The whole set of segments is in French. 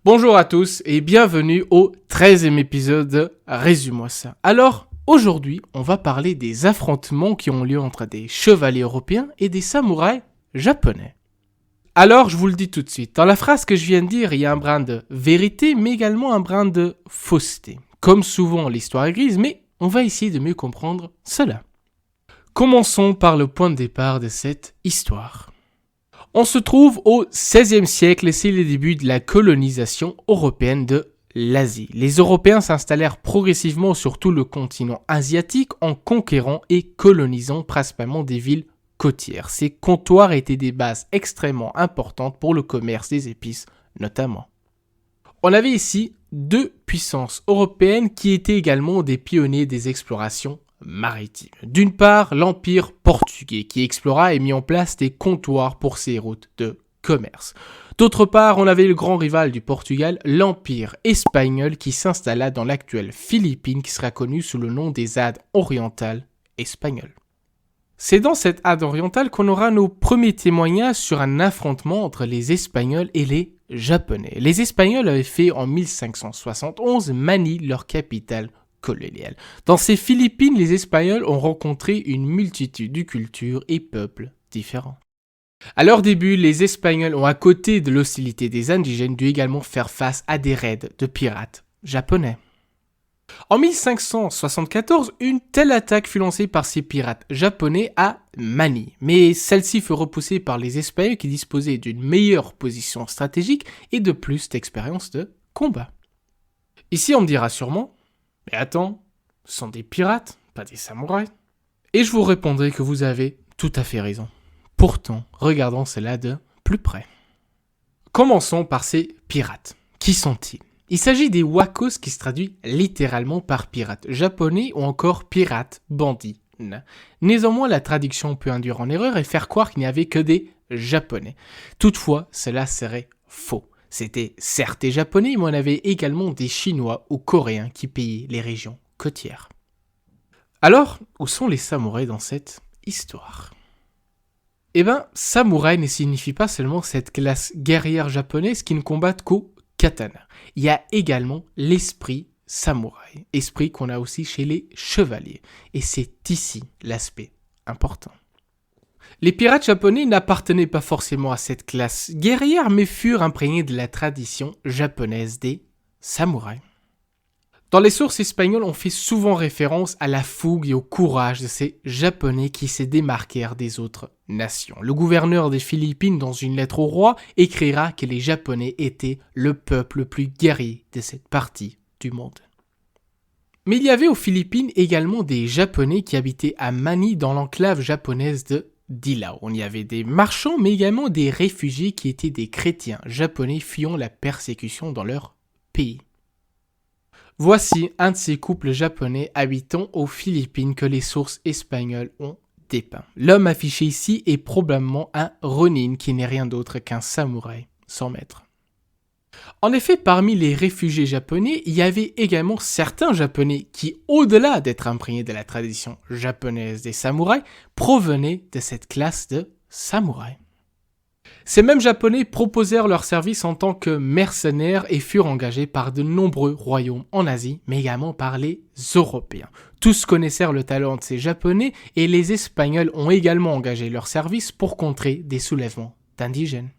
Bonjour à tous et bienvenue au 13e épisode de Résume-moi ça. Alors, aujourd'hui, on va parler des affrontements qui ont lieu entre des chevaliers européens et des samouraïs japonais. Alors, je vous le dis tout de suite, dans la phrase que je viens de dire, il y a un brin de vérité, mais également un brin de fausseté. Comme souvent, l'histoire est grise, mais on va essayer de mieux comprendre cela. Commençons par le point de départ de cette histoire. On se trouve au XVIe siècle et c'est le début de la colonisation européenne de l'Asie. Les Européens s'installèrent progressivement sur tout le continent asiatique en conquérant et colonisant principalement des villes côtières. Ces comptoirs étaient des bases extrêmement importantes pour le commerce des épices notamment. On avait ici deux puissances européennes qui étaient également des pionniers des explorations maritimes. D'une part, l'Empire portugais qui explora et mit en place des comptoirs pour ses routes de commerce. D'autre part, on avait le grand rival du Portugal, l'Empire espagnol qui s'installa dans l'actuelle Philippines qui sera connu sous le nom des Indes orientales espagnoles. C'est dans cette Inde orientale qu'on aura nos premiers témoignages sur un affrontement entre les Espagnols et les Japonais. Les Espagnols avaient fait en 1571 Manille leur capitale coloniale. Dans ces Philippines, les Espagnols ont rencontré une multitude de cultures et peuples différents. À leur début, les Espagnols ont, à côté de l'hostilité des indigènes, dû également faire face à des raids de pirates japonais. En 1574, une telle attaque fut lancée par ces pirates japonais à Manille, mais celle-ci fut repoussée par les Espagnols qui disposaient d'une meilleure position stratégique et de plus d'expérience de combat. Ici, on me dira sûrement, mais attends, ce sont des pirates, pas des samouraïs. Et je vous répondrai que vous avez tout à fait raison. Pourtant, regardons cela de plus près. Commençons par ces pirates. Qui sont-ils ? Il s'agit des wakos qui se traduit littéralement par pirates japonais ou encore pirates bandits. Néanmoins, la traduction peut induire en erreur et faire croire qu'il n'y avait que des japonais. Toutefois, cela serait faux. C'était certes des japonais, mais on avait également des chinois ou coréens qui payaient les régions côtières. Alors, où sont les samouraïs dans cette histoire ? Eh bien, samouraï ne signifie pas seulement cette classe guerrière japonaise qui ne combatte qu'au katana. Il y a également l'esprit samouraï, esprit qu'on a aussi chez les chevaliers. Et c'est ici l'aspect important. Les pirates japonais n'appartenaient pas forcément à cette classe guerrière, mais furent imprégnés de la tradition japonaise des samouraïs. Dans les sources espagnoles, on fait souvent référence à la fougue et au courage de ces Japonais qui se démarquèrent des autres nations. Le gouverneur des Philippines, dans une lettre au roi, écrira que les Japonais étaient le peuple le plus guerrier de cette partie du monde. Mais il y avait aux Philippines également des Japonais qui habitaient à Manille dans l'enclave japonaise de Dilao. On y avait des marchands, mais également des réfugiés qui étaient des chrétiens japonais fuyant la persécution dans leur pays. Voici un de ces couples japonais habitant aux Philippines que les sources espagnoles ont dépeint. L'homme affiché ici est probablement un ronin qui n'est rien d'autre qu'un samouraï sans maître. En effet, parmi les réfugiés japonais, il y avait également certains japonais qui, au-delà d'être imprégnés de la tradition japonaise des samouraïs, provenaient de cette classe de samouraïs. Ces mêmes japonais proposèrent leurs services en tant que mercenaires et furent engagés par de nombreux royaumes en Asie, mais également par les Européens. Tous connaissèrent le talent de ces japonais et les Espagnols ont également engagé leurs services pour contrer des soulèvements d'indigènes.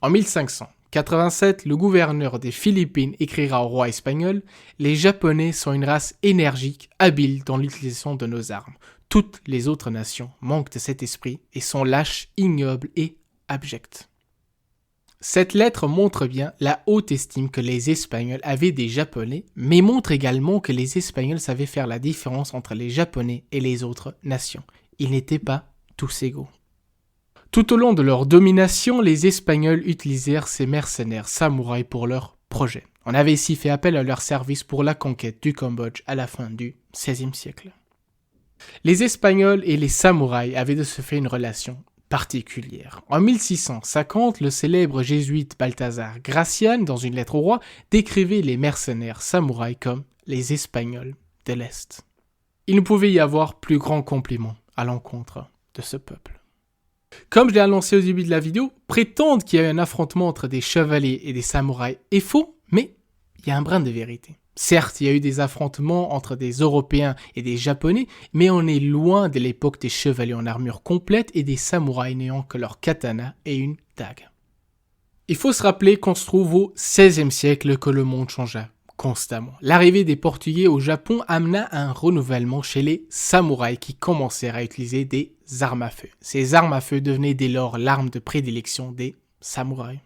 En 1587, le gouverneur des Philippines écrira au roi espagnol « Les Japonais sont une race énergique, habile dans l'utilisation de nos armes. Toutes les autres nations manquent de cet esprit et sont lâches, ignobles et abjectes. » Cette lettre montre bien la haute estime que les Espagnols avaient des Japonais, mais montre également que les Espagnols savaient faire la différence entre les Japonais et les autres nations. Ils n'étaient pas tous égaux. Tout au long de leur domination, les Espagnols utilisèrent ces mercenaires samouraïs pour leurs projets. On avait ici fait appel à leurs services pour la conquête du Cambodge à la fin du XVIe siècle. Les Espagnols et les samouraïs avaient de ce fait une relation particulière. En 1650, le célèbre jésuite Balthazar Gracián, dans une lettre au roi, décrivait les mercenaires samouraïs comme les Espagnols de l'Est. Il ne pouvait y avoir plus grand compliment à l'encontre de ce peuple. Comme je l'ai annoncé au début de la vidéo, prétendre qu'il y a eu un affrontement entre des chevaliers et des samouraïs est faux, mais il y a un brin de vérité. Certes, il y a eu des affrontements entre des Européens et des Japonais, mais on est loin de l'époque des chevaliers en armure complète et des samouraïs n'ayant que leur katana et une dague. Il faut se rappeler qu'on se trouve au XVIe siècle que le monde changea constamment. L'arrivée des Portugais au Japon amena un renouvellement chez les samouraïs qui commencèrent à utiliser des armes à feu. Ces armes à feu devenaient dès lors l'arme de prédilection des samouraïs.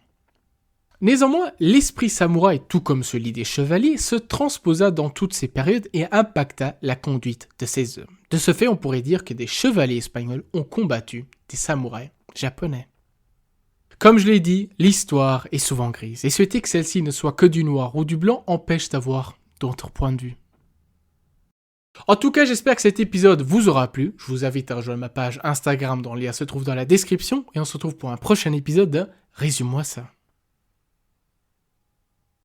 Néanmoins, l'esprit samouraï, tout comme celui des chevaliers, se transposa dans toutes ces périodes et impacta la conduite de ces hommes. De ce fait, on pourrait dire que des chevaliers espagnols ont combattu des samouraïs japonais. Comme je l'ai dit, l'histoire est souvent grise, et souhaiter que celle-ci ne soit que du noir ou du blanc empêche d'avoir d'autres points de vue. En tout cas, j'espère que cet épisode vous aura plu. Je vous invite à rejoindre ma page Instagram dont le lien se trouve dans la description, et on se retrouve pour un prochain épisode de Résume-moi ça.